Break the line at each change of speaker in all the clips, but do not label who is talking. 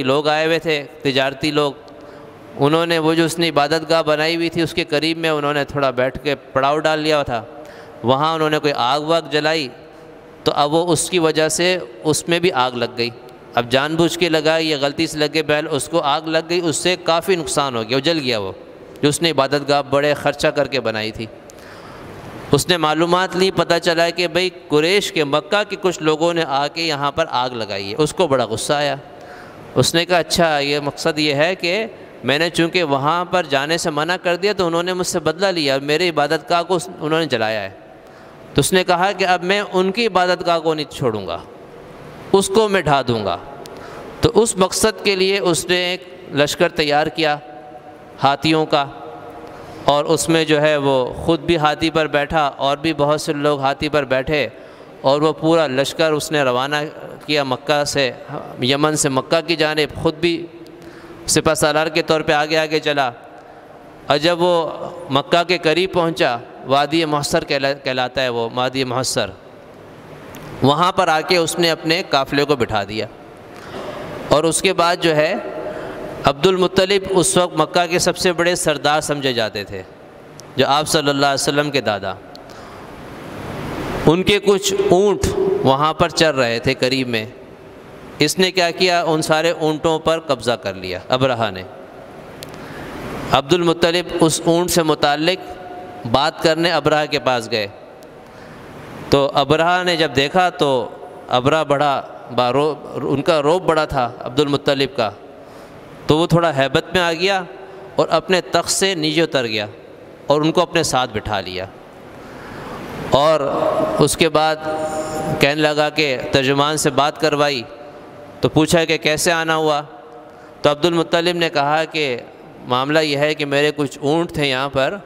لوگ آئے ہوئے تھے تجارتی لوگ، انہوں نے وہ جو اس نے عبادت گاہ بنائی ہوئی تھی اس کے قریب میں انہوں نے تھوڑا بیٹھ کے پڑاؤ ڈال لیا تھا، وہاں انہوں نے کوئی آگ واگ جلائی، تو اب وہ اس کی وجہ سے اس میں بھی آگ لگ گئی۔ اب جان بوجھ کے لگائی یا غلطی سے لگ گئے، بہل اس کو آگ لگ گئی، اس سے کافی نقصان ہو گیا، وہ جل گیا، وہ جو اس نے عبادت گاہ بڑے خرچہ کر کے بنائی تھی۔ اس نے معلومات لی، پتہ چلا کہ بھئی قریش کے مکہ کے کچھ لوگوں نے آ کے یہاں پر آگ لگائی ہے۔ اس کو بڑا غصہ آیا، اس نے کہا اچھا یہ مقصد یہ ہے کہ میں نے چونکہ وہاں پر جانے سے منع کر دیا تو انہوں نے مجھ سے بدلہ لیا، میرے عبادت گاہ کو انہوں نے جلایا ہے۔ تو اس نے کہا کہ اب میں ان کی عبادت گاہ کو نہیں چھوڑوں گا، اس کو میں ڈھا دوں گا۔ تو اس مقصد کے لیے اس نے ایک لشکر تیار کیا ہاتھیوں کا، اور اس میں جو ہے وہ خود بھی ہاتھی پر بیٹھا اور بھی بہت سے لوگ ہاتھی پر بیٹھے، اور وہ پورا لشکر اس نے روانہ کیا مکہ سے، یمن سے مکہ کی جانب، خود بھی سپہ سالار کے طور پہ آگے آگے چلا۔ اور جب وہ مکہ کے قریب پہنچا، وادی محصر کہلاتا ہے وہ، وادی محصر، وہاں پر آ کے اس نے اپنے قافلے کو بٹھا دیا۔ اور اس کے بعد جو ہے عبد المطلب اس وقت مکہ کے سب سے بڑے سردار سمجھے جاتے تھے، جو آپ صلی اللہ علیہ وسلم کے دادا، ان کے کچھ اونٹ وہاں پر چر رہے تھے قریب میں۔ اس نے کیا کیا، ان سارے اونٹوں پر قبضہ کر لیا ابرہہ نے۔ عبد المطلب اس اونٹ سے متعلق بات کرنے ابرہہ کے پاس گئے، تو ابرہہ نے جب دیکھا تو ابرہہ بڑا ان کا روب بڑا تھا عبد المطلب کا، تو وہ تھوڑا ہیبت میں آ گیا اور اپنے تخت سے نیچے اتر گیا اور ان کو اپنے ساتھ بٹھا لیا، اور اس کے بعد کہنے لگا کہ ترجمان سے بات کروائی، تو پوچھا کہ کیسے آنا ہوا، تو عبد المطلب نے کہا کہ معاملہ یہ ہے کہ میرے کچھ اونٹ تھے یہاں پر،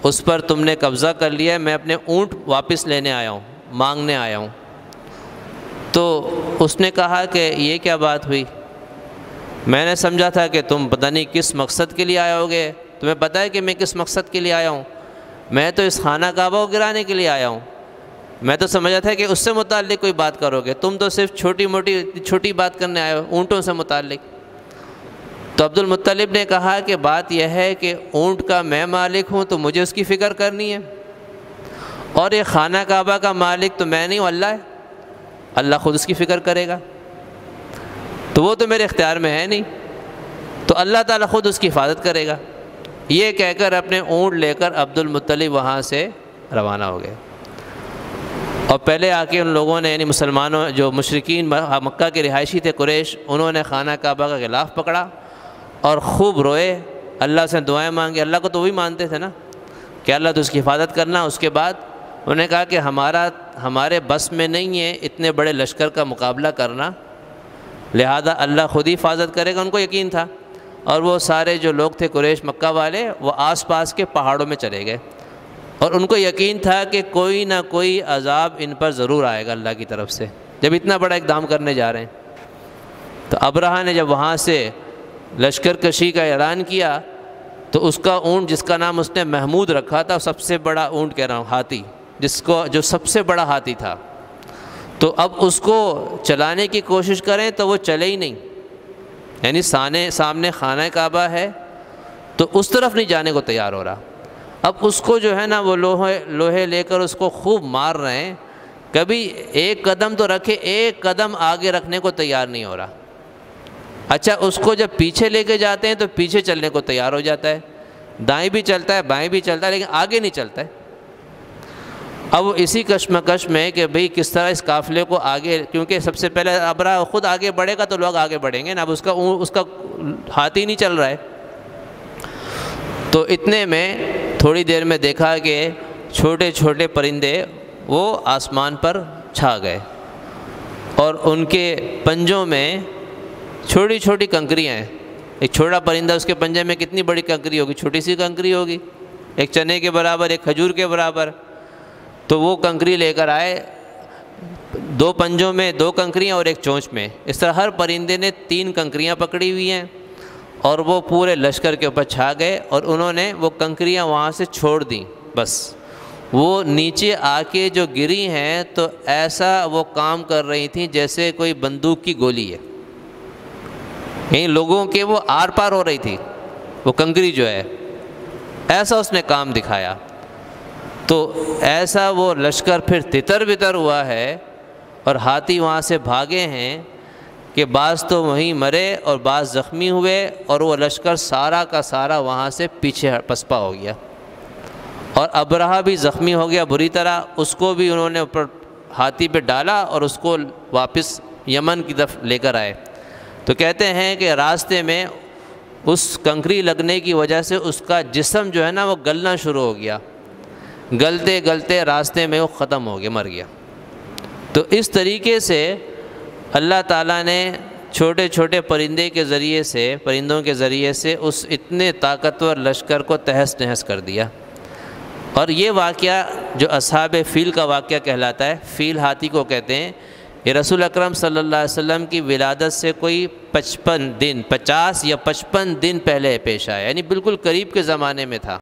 اس پر تم نے قبضہ کر لیا ہے، میں اپنے اونٹ واپس لینے آیا ہوں، مانگنے آیا ہوں۔ تو اس نے کہا کہ یہ کیا بات ہوئی، میں نے سمجھا تھا کہ تم پتہ نہیں کس مقصد کے لیے آئے ہوگے، تمہیں پتہ ہے کہ میں کس مقصد کے لیے آیا ہوں، میں تو اس خانہ کعبہ کو گرانے کے لیے آیا ہوں، میں تو سمجھا تھا کہ اس سے متعلق کوئی بات کرو گے، تم تو صرف چھوٹی بات کرنے آئے ہو اونٹوں سے متعلق۔ تو عبد المطلب نے کہا کہ بات یہ ہے کہ اونٹ کا میں مالک ہوں تو مجھے اس کی فکر کرنی ہے، اور یہ خانہ کعبہ کا مالک تو میں نہیں ہوں، اللہ ہے، اللہ خود اس کی فکر کرے گا، تو وہ تو میرے اختیار میں ہے نہیں، تو اللہ تعالیٰ خود اس کی حفاظت کرے گا۔ یہ کہہ کر اپنے اونٹ لے کر عبد المطلب وہاں سے روانہ ہو گئے، اور پہلے آ کے ان لوگوں نے، یعنی مسلمانوں جو مشرکین مکہ کے رہائشی تھے قریش، انہوں نے خانہ کعبہ کا غلاف پکڑا اور خوب روئے، اللہ سے دعائیں مانگی، اللہ کو تو وہی مانتے تھے نا کہ اللہ تو اس کی حفاظت کرنا۔ اس کے بعد انہوں نے کہا کہ ہمارے بس میں نہیں ہے اتنے بڑے لشکر کا مقابلہ کرنا، لہذا اللہ خود ہی حفاظت کرے گا، ان کو یقین تھا۔ اور وہ سارے جو لوگ تھے قریش مکہ والے، وہ آس پاس کے پہاڑوں میں چلے گئے، اور ان کو یقین تھا کہ کوئی نہ کوئی عذاب ان پر ضرور آئے گا اللہ کی طرف سے، جب اتنا بڑا اقدام کرنے جا رہے ہیں۔ تو ابرہہ نے جب وہاں سے لشکر کشی کا اعلان کیا، تو اس کا اونٹ جس کا نام اس نے محمود رکھا تھا، سب سے بڑا اونٹ کہہ رہا ہوں، ہاتھی، جو سب سے بڑا ہاتھی تھا، تو اب اس کو چلانے کی کوشش کریں تو وہ چلے ہی نہیں، یعنی سامنے خانہ کعبہ ہے تو اس طرف نہیں جانے کو تیار ہو رہا۔ اب اس کو جو ہے نا وہ لوہے لے کر اس کو خوب مار رہے ہیں، کبھی ایک قدم تو رکھے، ایک قدم آگے رکھنے کو تیار نہیں ہو رہا۔ اچھا، اس کو جب پیچھے لے کے جاتے ہیں تو پیچھے چلنے کو تیار ہو جاتا ہے، دائیں بھی چلتا ہے بائیں بھی چلتا ہے، لیکن آگے نہیں چلتا ہے۔ اب وہ اسی کشمکش میں کہ بھئی کس طرح اس قافلے کو آگے، کیونکہ سب سے پہلے ابرہہ خود آگے بڑھے گا تو لوگ آگے بڑھیں گے نا، اب اس کا ہاتھی نہیں چل رہا ہے۔ تو اتنے میں تھوڑی دیر میں دیکھا کہ چھوٹے چھوٹے پرندے وہ آسمان پر چھا گئے، اور ان کے پنجوں میں چھوٹی چھوٹی کنکریاں ہیں۔ ایک چھوٹا پرندہ، اس کے پنجے میں کتنی بڑی کنکری ہوگی، چھوٹی سی کنکری ہوگی، ایک چنے کے برابر، ایک کھجور کے برابر۔ تو وہ کنکری لے کر آئے، 2 پنجوں میں 2 کنکریاں اور ایک چونچ میں، اس طرح ہر پرندے نے 3 کنکریاں پکڑی ہوئی ہیں، اور وہ پورے لشکر کے اوپر چھا گئے، اور انہوں نے وہ کنکریاں وہاں سے چھوڑ دیں، بس وہ نیچے آ کے جو گری ہیں تو ایسا وہ کام کر رہی تھیں جیسے کوئی بندوق کی گولی ہے، یعنی لوگوں کے وہ آر پار ہو رہی تھی وہ کنکری جو ہے، ایسا اس نے کام دکھایا۔ تو ایسا وہ لشکر پھر تتر بتر ہوا ہے اور ہاتھی وہاں سے بھاگے ہیں کہ بعض تو وہیں مرے اور بعض زخمی ہوئے، اور وہ لشکر سارا کا سارا وہاں سے پیچھے پسپا ہو گیا، اور ابرہہ بھی زخمی ہو گیا بری طرح، اس کو بھی انہوں نے اوپر ہاتھی پہ ڈالا اور اس کو واپس یمن کی طرف لے کر آئے۔ تو کہتے ہیں کہ راستے میں اس کنکری لگنے کی وجہ سے اس کا جسم جو ہے نا وہ گلنا شروع ہو گیا، گلتے گلتے راستے میں وہ ختم ہو گیا، مر گیا۔ تو اس طریقے سے اللہ تعالیٰ نے چھوٹے چھوٹے پرندوں کے ذریعے سے اس اتنے طاقتور لشکر کو تہس نہس کر دیا۔ اور یہ واقعہ جو اصحاب فیل کا واقعہ کہلاتا ہے، فیل ہاتھی کو کہتے ہیں، یہ رسول اکرم صلی اللہ علیہ وسلم کی ولادت سے کوئی 50 یا 55 دن پہلے پیش آیا، یعنی بالکل قریب کے زمانے میں تھا۔